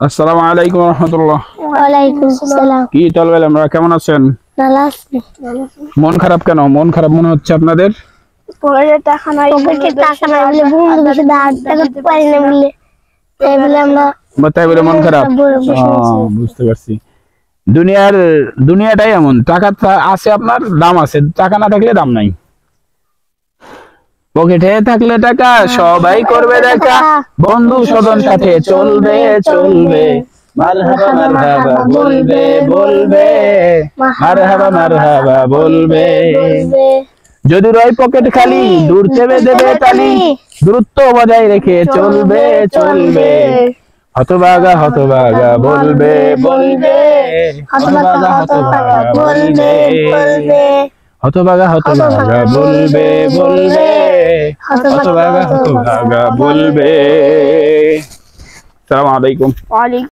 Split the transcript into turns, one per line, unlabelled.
আসসালামু আলাইকুম রাহমাতুল্লাহ।
ওয়ালাইকুম আসসালাম।
কি চলবে, আমরা কেমন আছেন?
ভালো আছি।
মন খারাপ কেন? মন খারাপ মনে হচ্ছে আপনাদের?
পকেটে টাকা নাই বলে বন্ধু বেশি ধার করতে পারি না বলে তাই বলে আমরা
তাই বলে মন খারাপ? বুঝতে পারছি। দুনিয়াটাই এমন, টাকা আছে আপনার দাম আছে, টাকা না থাকলে দাম নাই। পকেটে থাকলে টাকা সবাই করবে দেখা, বন্ধু স্বজন সাথে চলবে চলবে, মারহাবা মারহাবা বলবে বলবে, মারহাবা মারহাবা বলবে। যদি রয় পকেট খালি, দূরতে দেবে তালি, দূরত্ব বজায় রেখে চলবে চলবে, হতভাগা হতভাগা বলবে বলবে, হতভাগা হতভাগা বলবে, হতভাগা হতভাগা বলবে বলবে, হতভাগা হতভাগা বলবে। আসসালামু আলাইকুম।